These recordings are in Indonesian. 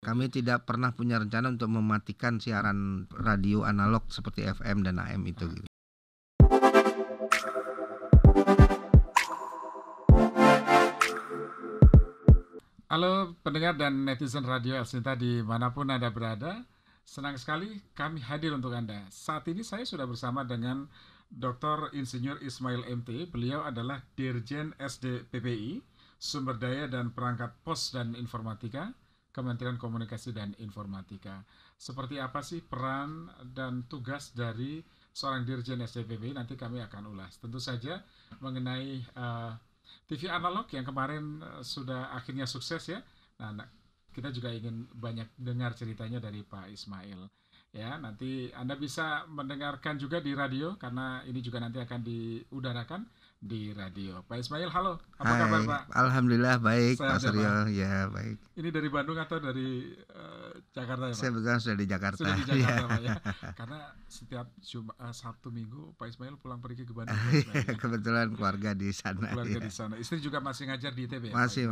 Kami tidak pernah punya rencana untuk mematikan siaran radio analog seperti FM dan AM itu. Gitu. Halo pendengar dan netizen Radio El Sinta dimanapun Anda berada, senang sekali kami hadir untuk Anda. Saat ini saya sudah bersama dengan Dr. Insinyur Ismail MT. Beliau adalah Dirjen SD PPI, Sumber Daya dan Perangkat Pos dan Informatika, Kementerian Komunikasi dan Informatika. Seperti apa sih peran dan tugas dari seorang Dirjen SD PPI? Nanti kami akan ulas. Tentu saja mengenai TV analog yang kemarin sudah akhirnya sukses ya. Nah, kita juga ingin banyak dengar ceritanya dari Pak Ismail. Ya, nanti Anda bisa mendengarkan juga di radio karena ini juga nanti akan diudarakan di radio. Pak Ismail, halo. Apa kabar, Pak? Alhamdulillah baik, Sehat Pak Suryo. Ya, baik. Ini dari Bandung atau dari Jakarta ya, Pak? Saya betul sudah di Jakarta. Sudah di Jakarta, Pak ya. Karena setiap Sabtu Minggu Pak Ismail pulang pergi ke Bandung. Kebetulan keluarga di sana. Keluarga di sana. Istri juga masih ngajar di ITB ya? Masih.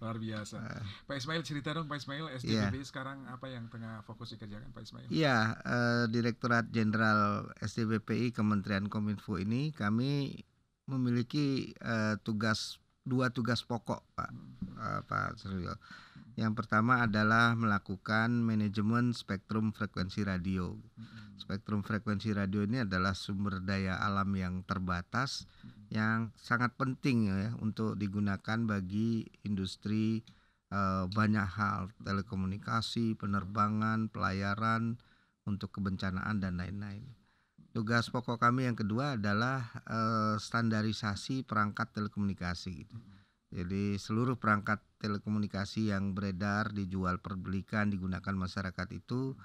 Luar biasa. Pak Ismail, cerita dong Pak Ismail, SDPPI sekarang apa yang tengah fokus dikerjakan Pak Ismail? Iya, Direktorat Jenderal SDPPI Kementerian Kominfo ini kami memiliki dua tugas pokok, Pak Suryo. Yang pertama adalah melakukan manajemen spektrum frekuensi radio. Spektrum frekuensi radio ini adalah sumber daya alam yang terbatas yang sangat penting ya untuk digunakan bagi industri banyak hal, telekomunikasi, penerbangan, pelayaran, untuk kebencanaan dan lain-lain. Tugas pokok kami yang kedua adalah standarisasi perangkat telekomunikasi gitu. Jadi seluruh perangkat telekomunikasi yang beredar, dijual, perbelikan, digunakan masyarakat itu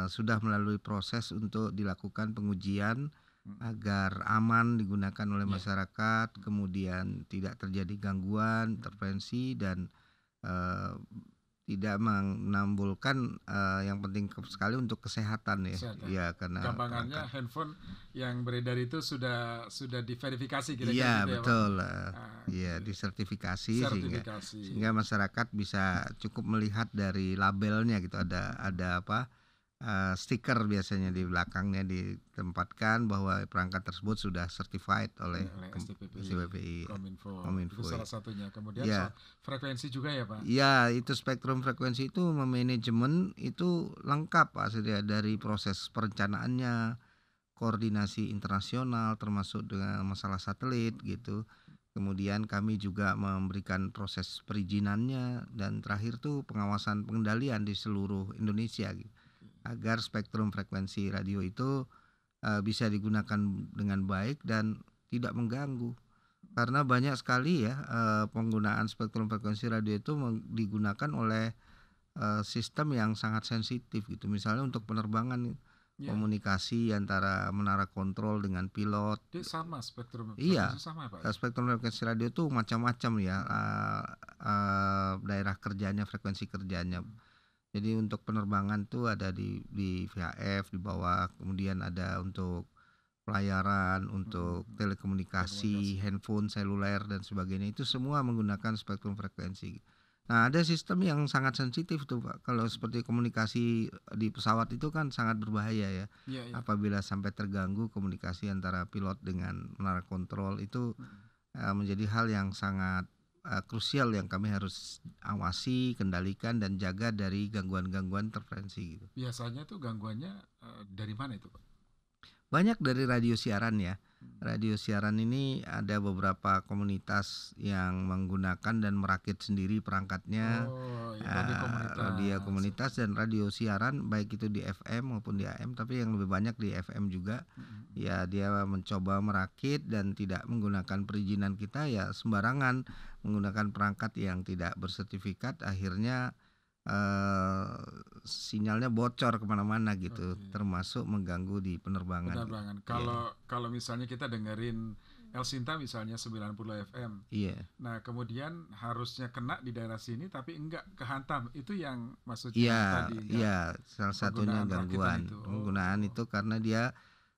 sudah melalui proses untuk dilakukan pengujian agar aman digunakan oleh masyarakat, kemudian tidak terjadi gangguan, intervensi dan tidak menimbulkan yang penting sekali untuk kesehatan ya. Ya karena gampangannya handphone yang beredar itu sudah diverifikasi kira-kira iya, gitu betul. Iya, disertifikasi sehingga masyarakat bisa cukup melihat dari labelnya gitu, ada apa stiker biasanya di belakangnya ditempatkan bahwa perangkat tersebut sudah certified oleh SDPPI Kominfo. Itu salah satunya. Kemudian frekuensi juga ya Pak? Ya, itu spektrum frekuensi itu manajemen itu lengkap Pak, dari proses perencanaannya, koordinasi internasional termasuk dengan masalah satelit gitu. Kemudian kami juga memberikan proses perizinannya dan terakhir tuh pengawasan pengendalian di seluruh Indonesia gitu. Agar spektrum frekuensi radio itu bisa digunakan dengan baik dan tidak mengganggu. Karena banyak sekali ya penggunaan spektrum frekuensi radio itu digunakan oleh sistem yang sangat sensitif gitu. Misalnya untuk penerbangan komunikasi antara menara kontrol dengan pilot. Dia sama spektrum frekuensi sama Pak? Spektrum frekuensi radio itu macam-macam ya daerah kerjanya, frekuensi kerjanya. Jadi untuk penerbangan tuh ada di VHF di bawah, kemudian ada untuk pelayaran, untuk telekomunikasi, handphone, seluler dan sebagainya. Itu semua menggunakan spektrum frekuensi. Nah, ada sistem yang sangat sensitif tuh Pak. Kalau seperti komunikasi di pesawat itu kan sangat berbahaya ya. Apabila sampai terganggu komunikasi antara pilot dengan menara kontrol itu menjadi hal yang sangat krusial yang kami harus awasi, kendalikan dan jaga dari gangguan-gangguan interferensi gitu. Biasanya tuh gangguannya dari mana itu Pak? Banyak dari radio siaran ya. Radio siaran ini ada beberapa komunitas yang menggunakan dan merakit sendiri perangkatnya. Radio komunitas dan radio siaran baik itu di FM maupun di AM, tapi yang lebih banyak di FM juga. Ya dia mencoba merakit dan tidak menggunakan perizinan kita ya sembarangan menggunakan perangkat yang tidak bersertifikat, akhirnya sinyalnya bocor kemana-mana gitu, termasuk mengganggu di penerbangan. Kalau misalnya kita dengerin El Sinta misalnya 90 FM. Nah kemudian harusnya kena di daerah sini tapi enggak kehantam, itu yang maksudnya tadi. Iya, salah satunya gangguan penggunaan itu karena dia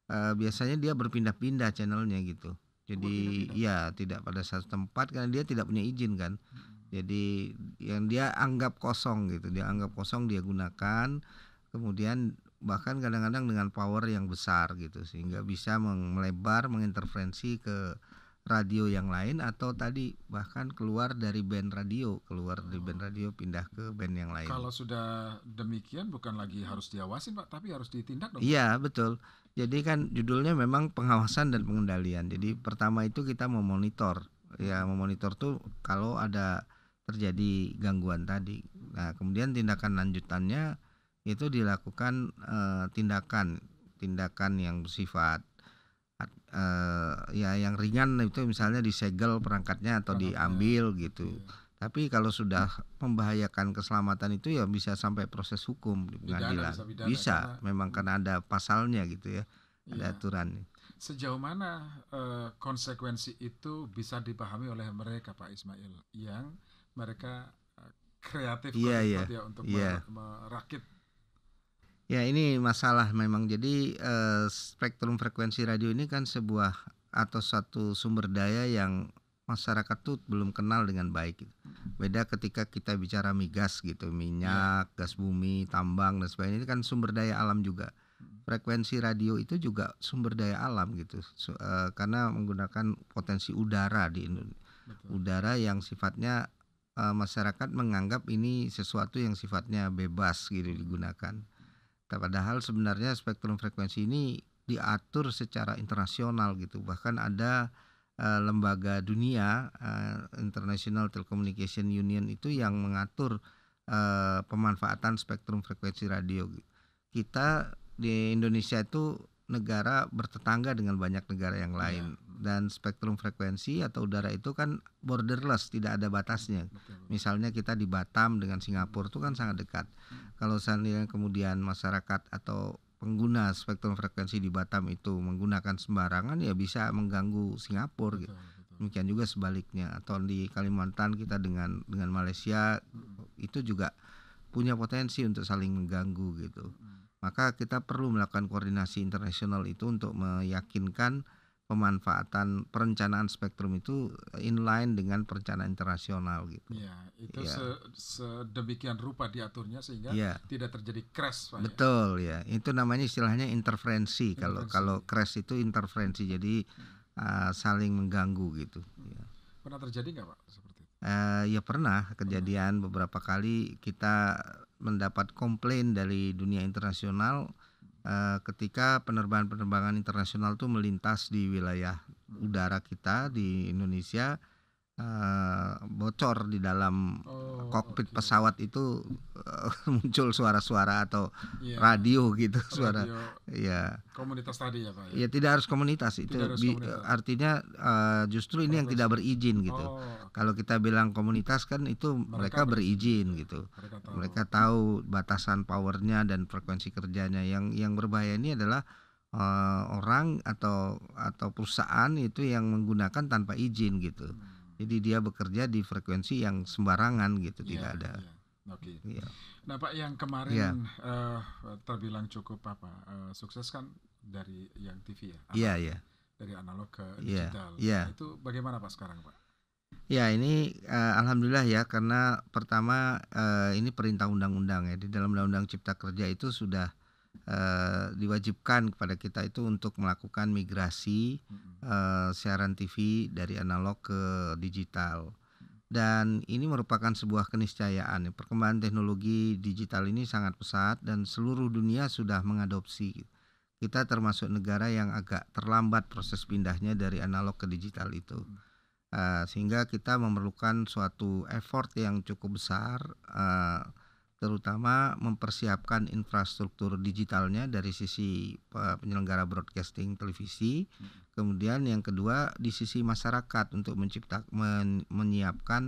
biasanya dia berpindah-pindah channelnya gitu. Jadi ya tidak pada satu tempat karena dia tidak punya izin kan. Jadi yang dia anggap kosong gitu, dia anggap kosong dia gunakan, kemudian bahkan kadang-kadang dengan power yang besar gitu sehingga bisa melebar, menginterferensi ke radio yang lain atau tadi bahkan keluar dari band radio, pindah ke band yang lain. Kalau sudah demikian bukan lagi harus diawasin Pak, tapi harus ditindak dong. Iya, betul. Jadi kan judulnya memang pengawasan dan pengendalian. Jadi pertama itu kita memonitor. Ya, memonitor tuh kalau ada terjadi gangguan tadi. Nah, kemudian tindakan lanjutannya itu dilakukan tindakan yang bersifat ya yang ringan itu misalnya disegel perangkatnya atau diambil gitu. Tapi kalau sudah membahayakan keselamatan itu ya bisa sampai proses hukum di pengadilan. Bisa, memang karena ada pasalnya gitu ya, ada aturan. Sejauh mana konsekuensi itu bisa dipahami oleh mereka Pak Ismail yang mereka kreatif untuk merakit? Ya ini masalah memang. Jadi spektrum frekuensi radio ini kan sebuah atau satu sumber daya yang masyarakat tuh belum kenal dengan baik. Beda ketika kita bicara migas gitu, minyak, gas bumi, tambang dan sebagainya, ini kan sumber daya alam juga. Frekuensi radio itu juga sumber daya alam gitu, karena menggunakan potensi udara di Indonesia. Udara yang sifatnya masyarakat menganggap ini sesuatu yang sifatnya bebas gitu digunakan. Padahal sebenarnya spektrum frekuensi ini diatur secara internasional gitu. Bahkan ada lembaga dunia, International Telecommunication Union itu yang mengatur pemanfaatan spektrum frekuensi radio. Kita di Indonesia itu negara bertetangga dengan banyak negara yang lain, dan spektrum frekuensi atau udara itu kan borderless, tidak ada batasnya. Misalnya kita di Batam dengan Singapura itu kan sangat dekat. Kalau seandainya kemudian masyarakat atau pengguna spektrum frekuensi di Batam itu menggunakan sembarangan ya bisa mengganggu Singapura gitu. Demikian juga sebaliknya, atau di Kalimantan kita dengan Malaysia itu juga punya potensi untuk saling mengganggu gitu. Maka kita perlu melakukan koordinasi internasional itu untuk meyakinkan pemanfaatan perencanaan spektrum itu inline dengan perencanaan internasional gitu. Ya, itu sedemikian rupa diaturnya sehingga tidak terjadi crash, Pak. Betul ya. Itu namanya istilahnya interferensi. Kalau crash itu interferensi, jadi saling mengganggu gitu. Ya. Pernah terjadi nggak Pak seperti itu? Ya pernah kejadian beberapa kali kita mendapat komplain dari dunia internasional ketika penerbangan internasional itu melintas di wilayah udara kita di Indonesia, bocor di dalam kokpit pesawat itu muncul suara-suara atau radio gitu, suara komunitas tadi ya Pak. Ya tidak harus komunitas itu, artinya justru ini yang tidak berizin gitu. Kalau kita bilang komunitas kan itu mereka berizin gitu. Mereka tahu batasan powernya dan frekuensi kerjanya. Yang berbahaya ini adalah orang atau perusahaan itu yang menggunakan tanpa izin gitu. Jadi dia bekerja di frekuensi yang sembarangan gitu, tidak ada. Oke. Nah Pak, yang kemarin terbilang cukup sukses kan dari yang TV ya? Iya. Dari analog ke digital. Nah, itu bagaimana Pak sekarang Pak? Ya ini alhamdulillah ya, karena pertama ini perintah undang-undang ya, di dalam Undang-Undang Cipta Kerja itu sudah diwajibkan kepada kita itu untuk melakukan migrasi siaran TV dari analog ke digital. Dan ini merupakan sebuah keniscayaan. Perkembangan teknologi digital ini sangat pesat dan seluruh dunia sudah mengadopsi. Kita termasuk negara yang agak terlambat proses pindahnya dari analog ke digital itu. Sehingga kita memerlukan suatu effort yang cukup besar, terutama mempersiapkan infrastruktur digitalnya dari sisi penyelenggara broadcasting televisi. Kemudian yang kedua di sisi masyarakat untuk menyiapkan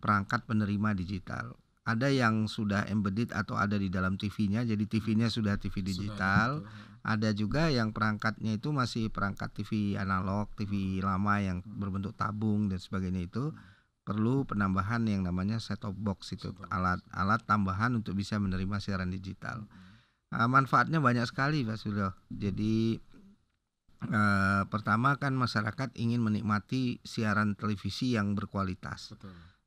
perangkat penerima digital. Ada yang sudah embedded atau ada di dalam TV-nya, jadi TV-nya sudah TV digital. Ada juga yang perangkatnya itu masih perangkat TV analog, TV lama yang berbentuk tabung dan sebagainya. Itu perlu penambahan yang namanya set-top box, itu alat tambahan untuk bisa menerima siaran digital. Manfaatnya banyak sekali Pak Suryo. Jadi pertama kan masyarakat ingin menikmati siaran televisi yang berkualitas.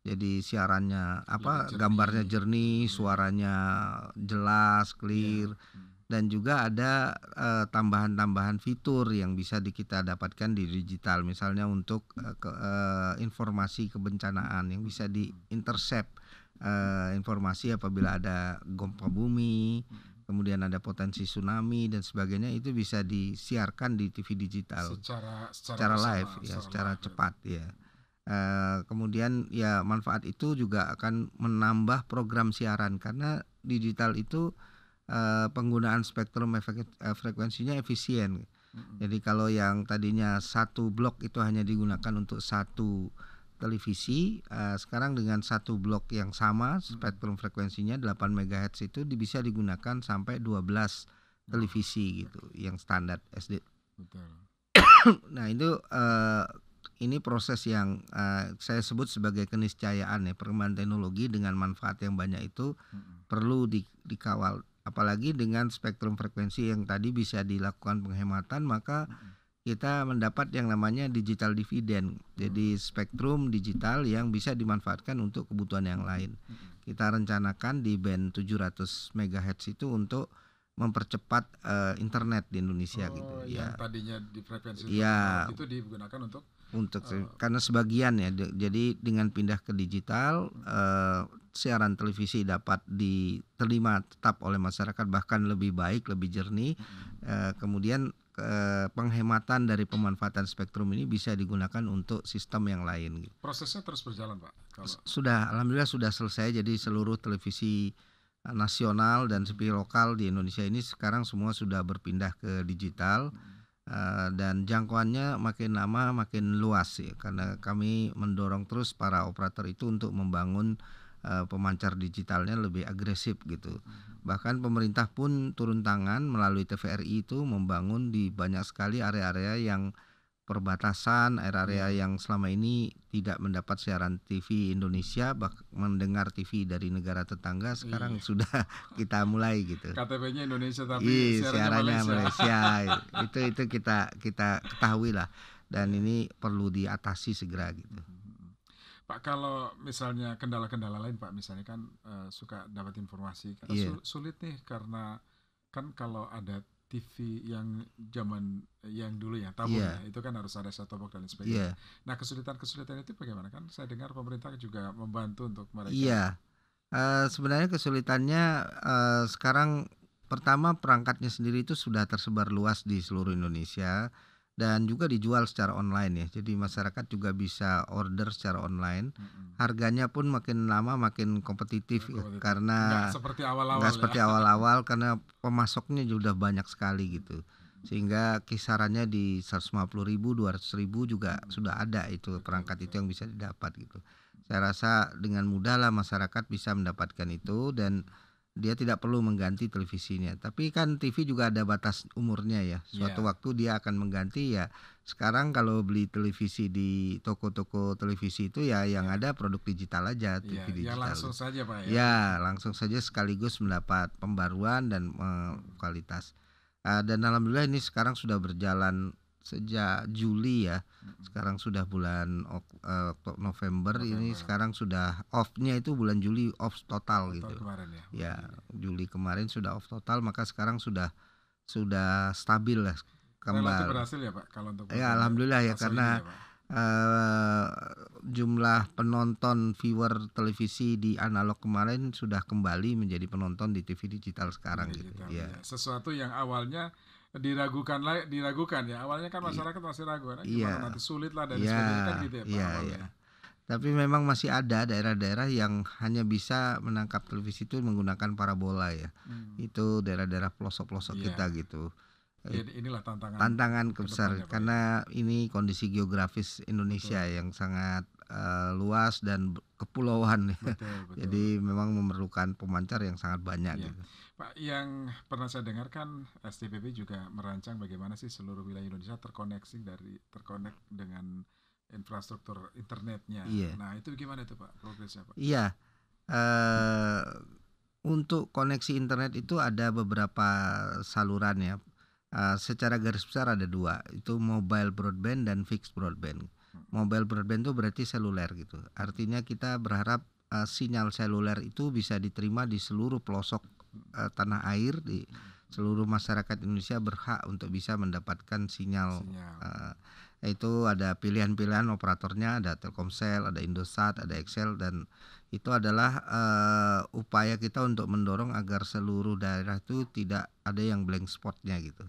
Jadi siarannya Lebih gambarnya jernih. jernih, suaranya jelas, Iya. clear, dan juga ada tambahan-tambahan fitur yang bisa kita dapatkan di digital. Misalnya untuk informasi kebencanaan yang bisa di-intercept informasi apabila ada gempa bumi, kemudian ada potensi tsunami dan sebagainya, itu bisa disiarkan di TV digital secara live ya, secara cepat ya. Kemudian ya manfaat itu juga akan menambah program siaran karena digital itu penggunaan spektrum frekuensinya efisien. Jadi kalau yang tadinya satu blok itu hanya digunakan untuk satu televisi, sekarang dengan satu blok yang sama spektrum frekuensinya 8 MHz itu bisa digunakan sampai 12 televisi gitu yang standar SD. Betul. Nah itu ini proses yang saya sebut sebagai keniscayaan ya, perkembangan teknologi dengan manfaat yang banyak itu perlu dikawal, apalagi dengan spektrum frekuensi yang tadi bisa dilakukan penghematan, maka kita mendapat yang namanya digital dividend. Jadi spektrum digital yang bisa dimanfaatkan untuk kebutuhan yang lain. Kita rencanakan di band 700 MHz itu untuk mempercepat internet di Indonesia gitu yang ya. tadinya di frekuensi itu digunakan untuk karena sebagian ya, jadi dengan pindah ke digital, siaran televisi dapat diterima tetap oleh masyarakat, bahkan lebih baik, lebih jernih. Kemudian penghematan dari pemanfaatan spektrum ini bisa digunakan untuk sistem yang lain. Prosesnya terus berjalan, Pak? Sudah, alhamdulillah sudah selesai. Jadi seluruh televisi nasional dan TV lokal di Indonesia ini sekarang semua sudah berpindah ke digital. Dan jangkauannya makin lama makin luas ya, karena kami mendorong terus para operator itu untuk membangun pemancar digitalnya lebih agresif gitu. Bahkan pemerintah pun turun tangan melalui TVRI itu membangun di banyak sekali area-area yang perbatasan, area-area yang selama ini tidak mendapat siaran TV Indonesia, mendengar TV dari negara tetangga, sekarang sudah kita mulai gitu. KTP-nya Indonesia tapi siarannya Malaysia. Itu kita ketahui lah, dan ini perlu diatasi segera gitu. Pak, kalau misalnya kendala-kendala lain, Pak, misalnya kan suka dapat informasi karena sulit nih, karena kan kalau ada TV yang zaman yang dulu ya, tabung ya, itu kan harus ada set-top box dan sebagainya. Nah, kesulitan-kesulitan itu bagaimana? Kan saya dengar pemerintah juga membantu untuk mereka. Iya, sebenarnya kesulitannya sekarang pertama perangkatnya sendiri itu sudah tersebar luas di seluruh Indonesia dan juga dijual secara online ya. Jadi masyarakat juga bisa order secara online. Harganya pun makin lama makin kompetitif ya, karena nggak seperti awal-awal karena pemasoknya sudah banyak sekali gitu. Sehingga kisarannya di 150.000, 200.000 juga sudah ada itu perangkat itu yang bisa didapat gitu. Saya rasa dengan mudah lah masyarakat bisa mendapatkan itu dan dia tidak perlu mengganti televisinya. Tapi kan TV juga ada batas umurnya ya. Suatu waktu dia akan mengganti ya. Sekarang kalau beli televisi di toko-toko televisi itu ya yang ada produk digital aja, TV digital. Ya langsung saja, Pak ya. Ya, langsung saja sekaligus mendapat pembaruan dan kualitas. Dan alhamdulillah ini sekarang sudah berjalan sejak Juli ya. Sekarang sudah bulan November, ini sekarang sudah off-nya itu bulan Juli off total gitu. Kemarin ya. Juli kemarin sudah off total, maka sekarang sudah stabil lah kembali. Relatif berhasil ya, Pak, kalau untuk alhamdulillah ya, karena jumlah penonton viewer televisi di analog kemarin sudah kembali menjadi penonton di TV digital sekarang gitu. Ya. Sesuatu yang awalnya diragukan ya, awalnya kan masyarakat masih ragu kan, gimana nanti sulit lah dan sebagainya kan gitu ya, Pak. Tapi memang masih ada daerah-daerah yang hanya bisa menangkap televisi itu menggunakan parabola ya. Itu daerah-daerah pelosok-pelosok kita gitu. Inilah tantangan besar karena ini kondisi geografis Indonesia yang sangat luas dan kepulauan. Betul. Jadi memang memerlukan pemancar yang sangat banyak gitu. Pak, yang pernah saya dengarkan STBP juga merancang bagaimana sih seluruh wilayah Indonesia terkonek dengan infrastruktur internetnya. Nah, itu gimana itu, Pak, progresnya, Pak? Iya. Untuk koneksi internet itu ada beberapa saluran ya. Secara garis besar ada dua, itu mobile broadband dan fixed broadband. Mobile broadband itu berarti seluler gitu. Artinya kita berharap sinyal seluler itu bisa diterima di seluruh pelosok tanah air, di seluruh masyarakat Indonesia berhak untuk bisa mendapatkan sinyal. Itu ada pilihan-pilihan operatornya, ada Telkomsel, ada Indosat, ada XL, dan itu adalah upaya kita untuk mendorong agar seluruh daerah itu tidak ada yang blank spotnya gitu.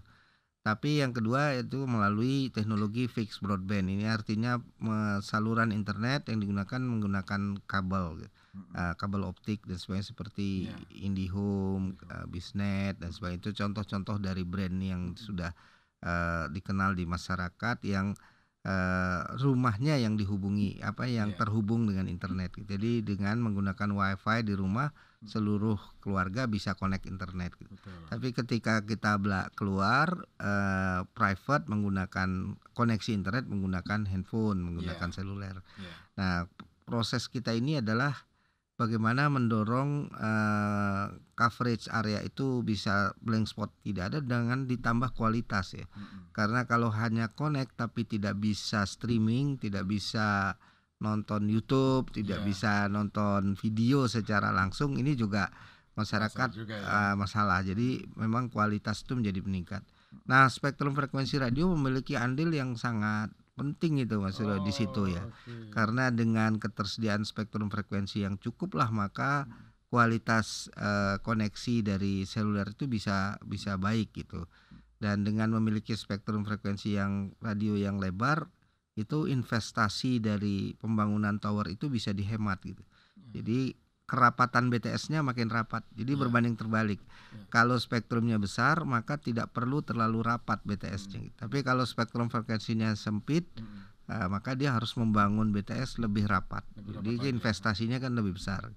Tapi yang kedua itu melalui teknologi fixed broadband. Ini artinya saluran internet yang digunakan menggunakan kabel, kabel optik dan sebagainya, seperti IndiHome, Bisnet dan sebagainya. Itu contoh-contoh dari brand yang sudah dikenal di masyarakat, yang rumahnya yang dihubungi, yang terhubung dengan internet. Jadi dengan menggunakan WiFi di rumah, seluruh keluarga bisa connect internet gitu. Tapi ketika kita keluar private menggunakan koneksi internet, menggunakan handphone, menggunakan seluler. Nah, proses kita ini adalah bagaimana mendorong coverage area itu bisa blank spot tidak ada dengan ditambah kualitas ya. Karena kalau hanya connect tapi tidak bisa streaming, tidak bisa nonton YouTube, tidak bisa nonton video secara langsung, ini juga masyarakat masalah. Jadi memang kualitas itu menjadi meningkat. Nah, spektrum frekuensi radio memiliki andil yang sangat penting itu Mas Suryo di situ ya. Karena dengan ketersediaan spektrum frekuensi yang cukup lah, maka kualitas koneksi dari seluler itu bisa baik gitu. Dan dengan memiliki spektrum frekuensi yang radio yang lebar, itu investasi dari pembangunan tower itu bisa dihemat gitu. Jadi kerapatan BTS-nya makin rapat. Jadi berbanding terbalik. Kalau spektrumnya besar, maka tidak perlu terlalu rapat BTS-nya. Tapi kalau spektrum frekuensinya sempit, maka dia harus membangun BTS lebih rapat. Jadi investasinya kan lebih besar.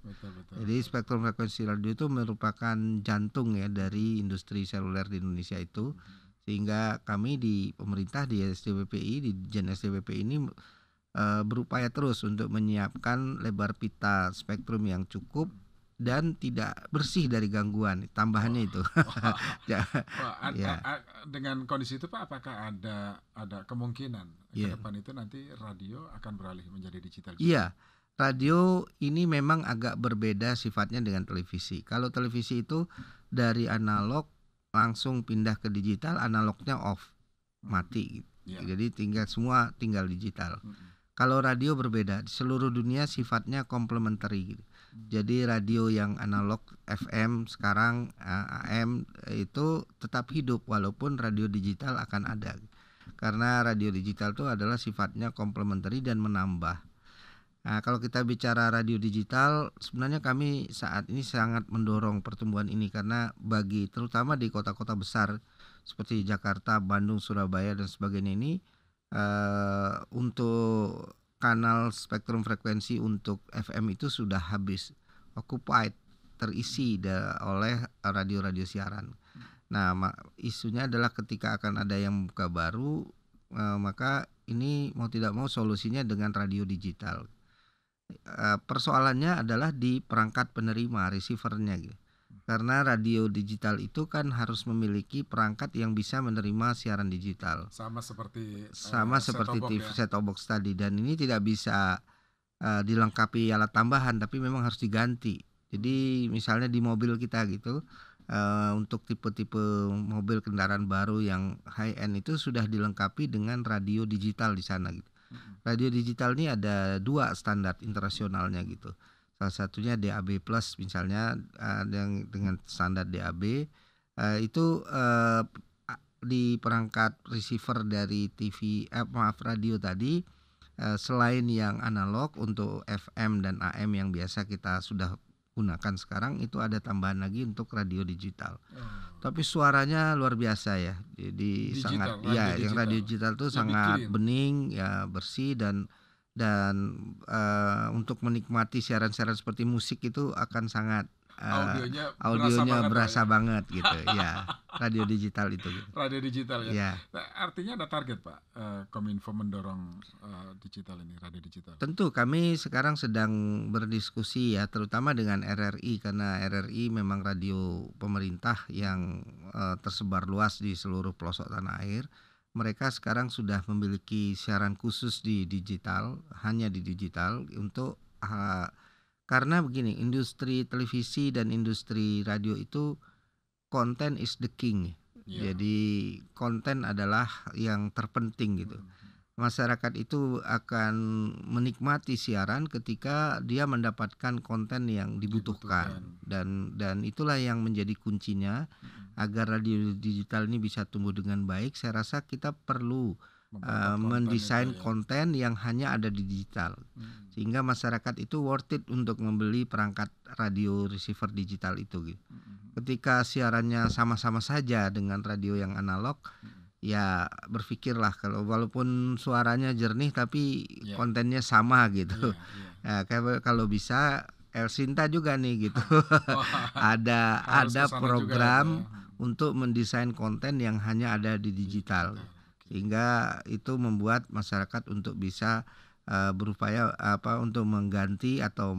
Jadi spektrum frekuensi radio itu merupakan jantung ya dari industri seluler di Indonesia itu. Sehingga kami di pemerintah, di SDWPI, di Jen SDWPI ini berupaya terus untuk menyiapkan lebar pita spektrum yang cukup dan tidak bersih dari gangguan. Tambahannya itu. Dengan kondisi itu Pak, apakah ada kemungkinan ke depan itu nanti radio akan beralih menjadi digital? Iya. Radio ini memang agak berbeda sifatnya dengan televisi. Kalau televisi itu dari analog langsung pindah ke digital, analognya off, mati. Jadi semua tinggal digital. Kalau radio berbeda, di seluruh dunia sifatnya complementary gitu. Jadi radio yang analog FM sekarang AM itu tetap hidup walaupun radio digital akan ada. Karena radio digital itu adalah sifatnya complementary dan menambah. Nah, kalau kita bicara radio digital, sebenarnya kami saat ini sangat mendorong pertumbuhan ini karena terutama di kota-kota besar seperti Jakarta, Bandung, Surabaya dan sebagainya ini untuk kanal spektrum frekuensi untuk FM itu sudah habis, occupied, terisi oleh radio-radio siaran. Nah, isunya adalah ketika akan ada yang buka baru, maka ini mau tidak mau solusinya dengan radio digital. Persoalannya adalah di perangkat penerima, receivernya gitu. Karena radio digital itu kan harus memiliki perangkat yang bisa menerima siaran digital. Sama seperti TV set-top box tadi, dan ini tidak bisa dilengkapi alat tambahan, tapi memang harus diganti. Jadi misalnya di mobil kita gitu, untuk tipe-tipe mobil kendaraan baru yang high end itu sudah dilengkapi dengan radio digital di sana gitu. Radio digital ini ada 2 standar internasionalnya gitu. Salah satunya DAB Plus misalnya, yang dengan standar DAB itu di perangkat receiver dari radio tadi, selain yang analog untuk FM dan AM yang biasa kita sudah gunakan sekarang, itu ada tambahan lagi untuk radio digital. Tapi suaranya luar biasa ya. Jadi yang radio digital tuh sangat clean, bening ya, bersih dan untuk menikmati siaran-siaran seperti musik itu akan sangat audionya berasa banget gitu ya. Radio digital itu gitu. Radio digital ya. Nah, artinya ada target Pak, Kominfo mendorong digital ini, radio digital. Tentu kami sekarang sedang berdiskusi ya, terutama dengan RRI, karena RRI memang radio pemerintah yang tersebar luas di seluruh pelosok tanah air. mereka sekarang sudah memiliki siaran khusus di digital, hanya di digital untuk karena begini, industri televisi dan industri radio itu content is the king. Jadi konten adalah yang terpenting gitu. Masyarakat itu akan menikmati siaran ketika dia mendapatkan konten yang dibutuhkan dan itulah yang menjadi kuncinya agar radio digital ini bisa tumbuh dengan baik. Saya rasa kita perlu mendesain konten yang hanya ada di digital sehingga masyarakat itu worth it untuk membeli perangkat radio receiver digital itu gitu. Ketika siarannya sama-sama saja dengan radio yang analog, ya berpikirlah walaupun suaranya jernih tapi kontennya sama gitu. Ya, kalau bisa Elsinta juga nih gitu. ada program untuk mendesain konten yang hanya ada di digital. Sehingga itu membuat masyarakat untuk bisa berupaya untuk mengganti atau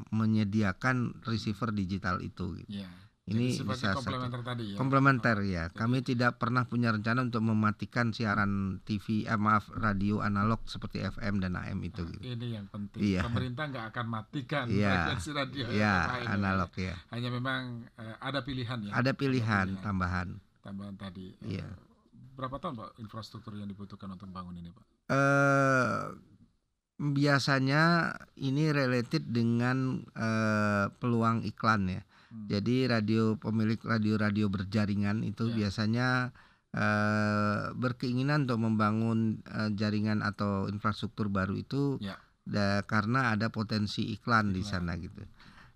menyediakan receiver digital itu gitu. Ini bisa komplementer tadi ya. Komplementer ya. Kami tidak pernah punya rencana untuk mematikan siaran TV, radio analog seperti FM dan AM itu. Gitu. Ini yang penting. Pemerintah nggak akan matikan frekuensi radio analog ya. Hanya memang ada pilihan ya. Ada pilihan tambahan. Tambahan tadi. Berapa tahun Pak infrastruktur yang dibutuhkan untuk membangun ini Pak? Biasanya ini related dengan peluang iklan ya. Jadi pemilik radio berjaringan itu biasanya berkeinginan untuk membangun jaringan atau infrastruktur baru itu karena ada potensi iklan di sana gitu.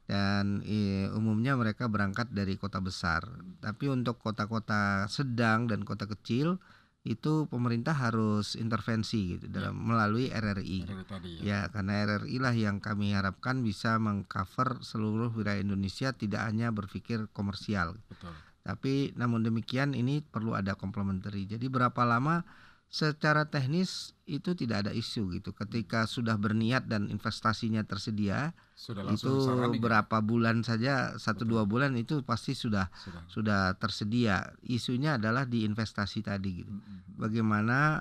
Dan umumnya mereka berangkat dari kota besar. Tapi untuk kota-kota sedang dan kota kecil itu pemerintah harus intervensi gitu melalui RRI. Ya, karena RRI lah yang kami harapkan bisa mengcover seluruh wilayah Indonesia, tidak hanya berpikir komersial. Betul. Tapi namun demikian ini perlu ada komplementari. Jadi berapa lama secara teknis itu tidak ada isu gitu. Ketika sudah berniat dan investasinya tersedia, itu berapa bulan saja 1-2 bulan itu pasti sudah tersedia. Isunya adalah di investasi tadi gitu. Bagaimana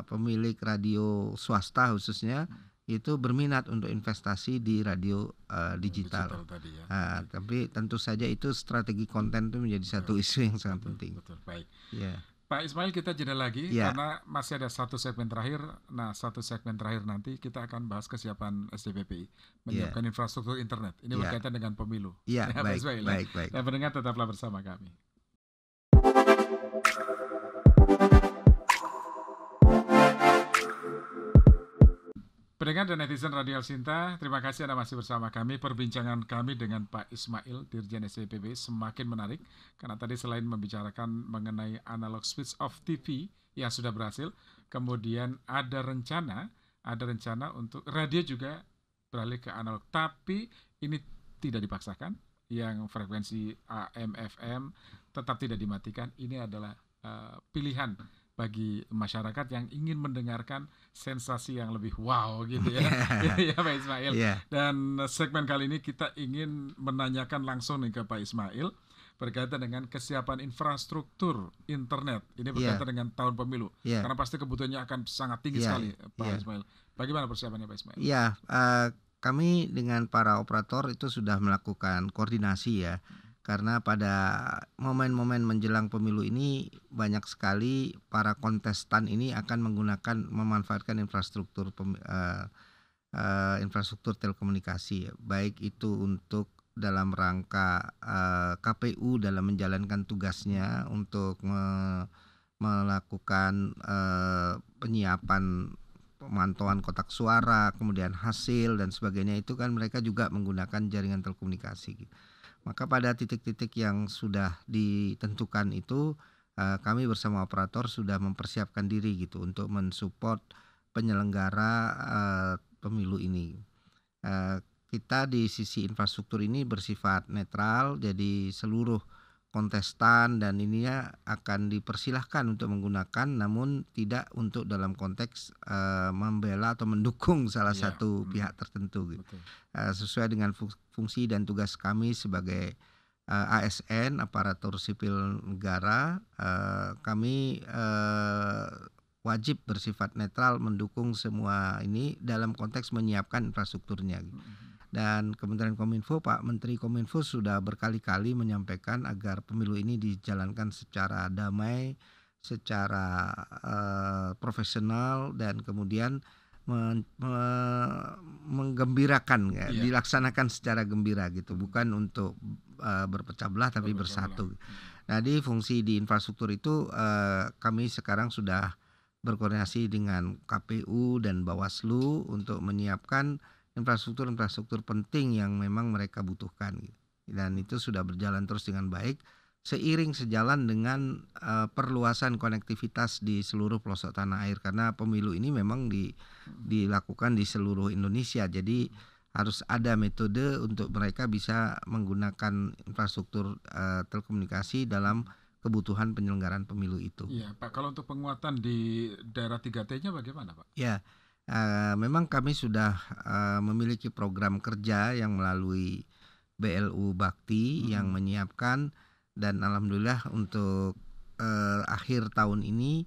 pemilik radio swasta khususnya itu berminat untuk investasi di radio digital tadi ya. Tapi tentu saja itu strategi konten itu menjadi satu isu yang sangat penting. Betul, baik. Yeah. Pak Ismail, kita jeda lagi karena masih ada satu segmen terakhir. Nah, satu segmen terakhir nanti kita akan bahas kesiapan SDPPI menyiapkan infrastruktur internet. Ini berkaitan dengan pemilu. Iya, baik. Dan pendengar tetaplah bersama kami. Pendengar dan netizen Radio Elsinta, terima kasih Anda masih bersama kami. Perbincangan kami dengan Pak Ismail, Dirjen SDPPI semakin menarik karena tadi selain membicarakan mengenai analog switch off TV yang sudah berhasil, kemudian ada rencana untuk radio juga beralih ke analog, tapi ini tidak dipaksakan. Yang frekuensi AM, FM tetap tidak dimatikan. Ini adalah pilihan bagi masyarakat yang ingin mendengarkan sensasi yang lebih wow gitu ya. Ya Pak Ismail. Dan segmen kali ini kita ingin menanyakan langsung nih ke Pak Ismail berkaitan dengan kesiapan infrastruktur internet. Ini berkaitan dengan tahun pemilu. Karena pasti kebutuhannya akan sangat tinggi sekali Pak Ismail. Bagaimana persiapannya Pak Ismail? Kami dengan para operator itu sudah melakukan koordinasi ya. Karena pada momen-momen menjelang pemilu ini banyak sekali para kontestan ini akan memanfaatkan infrastruktur telekomunikasi, baik itu untuk dalam rangka KPU dalam menjalankan tugasnya untuk melakukan penyiapan pemantauan kotak suara, kemudian hasil dan sebagainya, itu kan mereka juga menggunakan jaringan telekomunikasi. Maka pada titik-titik yang sudah ditentukan itu kami bersama operator sudah mempersiapkan diri gitu untuk mensupport penyelenggara pemilu ini. Kita di sisi infrastruktur ini bersifat netral, jadi seluruh kontestan dan ininya akan dipersilahkan untuk menggunakan, namun tidak untuk dalam konteks membela atau mendukung salah satu pihak tertentu gitu. Sesuai dengan fungsi dan tugas kami sebagai ASN, aparatur sipil negara, kami wajib bersifat netral mendukung semua ini dalam konteks menyiapkan infrastrukturnya. Dan Kementerian Kominfo, Pak Menteri Kominfo sudah berkali-kali menyampaikan agar pemilu ini dijalankan secara damai, secara profesional, dan kemudian menggembirakan, ya, dilaksanakan secara gembira gitu, bukan untuk berpecah belah tapi bersatu. Jadi fungsi di infrastruktur itu kami sekarang sudah berkoordinasi dengan KPU dan Bawaslu untuk menyiapkan infrastruktur penting yang memang mereka butuhkan, dan itu sudah berjalan terus dengan baik seiring sejalan dengan perluasan konektivitas di seluruh pelosok tanah air, karena pemilu ini memang dilakukan di seluruh Indonesia, jadi harus ada metode untuk mereka bisa menggunakan infrastruktur telekomunikasi dalam kebutuhan penyelenggaraan pemilu itu. Iya, Pak. Kalau untuk penguatan di daerah 3T-nya bagaimana, Pak? Ya, memang kami sudah memiliki program kerja yang melalui BLU Bakti yang menyiapkan, dan alhamdulillah untuk akhir tahun ini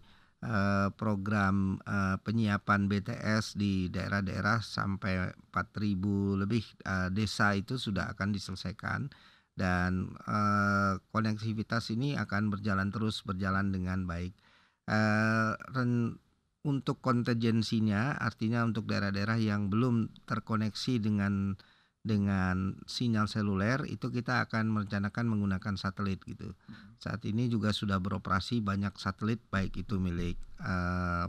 program penyiapan BTS di daerah-daerah sampai 4.000 lebih desa itu sudah akan diselesaikan, dan konektivitas ini akan berjalan dengan baik. Untuk kontingensinya, artinya untuk daerah-daerah yang belum terkoneksi dengan sinyal seluler, itu kita akan merencanakan menggunakan satelit gitu. Saat ini juga sudah beroperasi banyak satelit, baik itu milik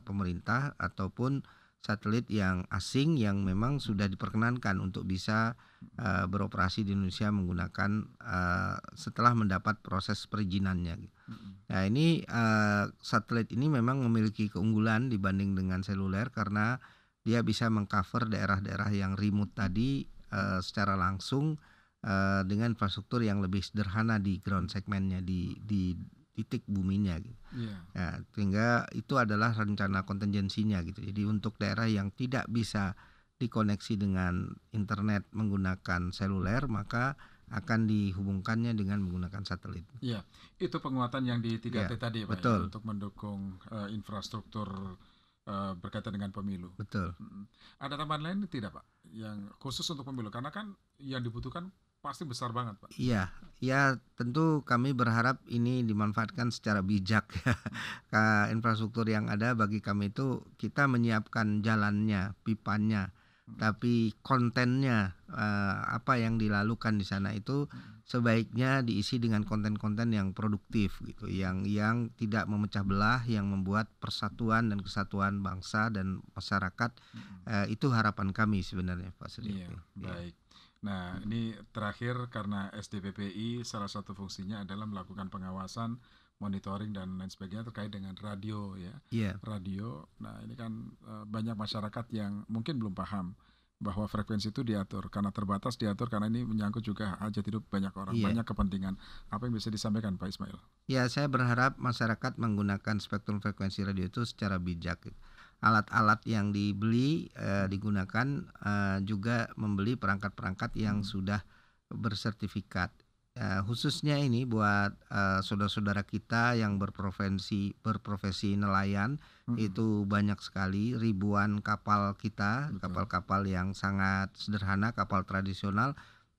pemerintah ataupun satelit yang asing yang memang sudah diperkenankan untuk bisa beroperasi di Indonesia menggunakan setelah mendapat proses perizinannya. Nah, ini satelit ini memang memiliki keunggulan dibanding dengan seluler karena dia bisa mengcover daerah-daerah yang remote tadi secara langsung dengan infrastruktur yang lebih sederhana di ground segmennya, di titik buminya gitu. Ya, sehingga itu adalah rencana kontingensinya gitu. Jadi untuk daerah yang tidak bisa dikoneksi dengan internet menggunakan seluler, maka akan dihubungkannya dengan menggunakan satelit. Iya, itu penguatan yang di 3T tadi, Pak, betul. Ya, untuk mendukung infrastruktur berkaitan dengan pemilu. Betul. Ada tambahan lain tidak, Pak, yang khusus untuk pemilu? Karena kan yang dibutuhkan pasti besar banget, Pak. Iya, ya tentu kami berharap ini dimanfaatkan secara bijak ya. Infrastruktur yang ada bagi kami itu kita menyiapkan jalannya, pipanya, tapi kontennya apa yang dilalukan di sana itu sebaiknya diisi dengan konten-konten yang produktif gitu, yang tidak memecah belah, yang membuat persatuan dan kesatuan bangsa dan masyarakat. Itu harapan kami sebenarnya, Pak Suryapti. Iya, baik. Nah, ini terakhir, karena SDPPI salah satu fungsinya adalah melakukan pengawasan, monitoring dan lain sebagainya terkait dengan radio ya. Radio. Nah, ini kan banyak masyarakat yang mungkin belum paham bahwa frekuensi itu diatur karena terbatas, diatur karena ini menyangkut juga hajat hidup banyak orang, banyak kepentingan. Apa yang bisa disampaikan, Pak Ismail? Ya, saya berharap masyarakat menggunakan spektrum frekuensi radio itu secara bijak. Alat-alat yang dibeli digunakan juga membeli perangkat-perangkat yang sudah bersertifikat. Khususnya ini buat saudara-saudara kita yang berprofesi nelayan, itu banyak sekali, ribuan kapal kita, kapal-kapal yang sangat sederhana, kapal tradisional,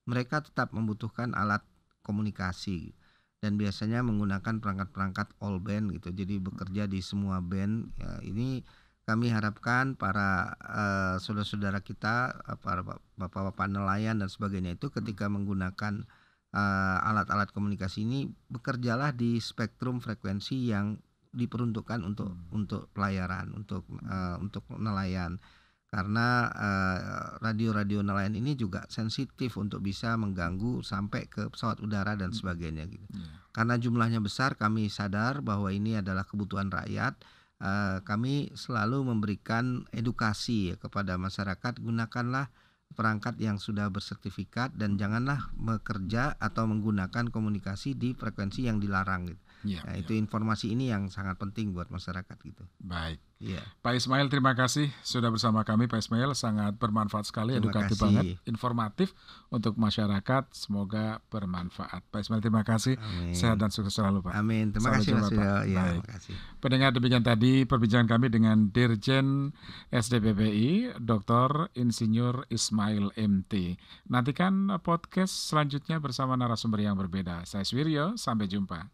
mereka tetap membutuhkan alat komunikasi dan biasanya menggunakan perangkat-perangkat all band gitu. Jadi bekerja di semua band. Ini kami harapkan para saudara-saudara kita, para bapak-bapak nelayan dan sebagainya itu ketika menggunakan alat-alat komunikasi ini bekerjalah di spektrum frekuensi yang diperuntukkan untuk pelayaran, untuk nelayan. Karena radio-radio nelayan ini juga sensitif untuk bisa mengganggu sampai ke pesawat udara dan sebagainya gitu. Karena jumlahnya besar, kami sadar bahwa ini adalah kebutuhan rakyat. Kami selalu memberikan edukasi kepada masyarakat, gunakanlah perangkat yang sudah bersertifikat dan janganlah bekerja atau menggunakan komunikasi di frekuensi yang dilarang gitu. Itu informasi ini yang sangat penting buat masyarakat gitu. Baik. Iya. Pak Ismail, terima kasih sudah bersama kami. Pak Ismail sangat bermanfaat sekali, Terima edukatif kasih. banget, informatif untuk masyarakat. Semoga bermanfaat. Pak Ismail, terima kasih. Amin. Sehat dan sukses selalu, Pak. Amin. Terima Sampai kasih jumpa, Mas Pak. Rio. Ya, Baik. terima kasih. Pendengar, demikian tadi perbincangan kami dengan Dirjen SDPPI, Dr. Insinyur Ismail MT. Nantikan podcast selanjutnya bersama narasumber yang berbeda. Saya Swiryo, sampai jumpa.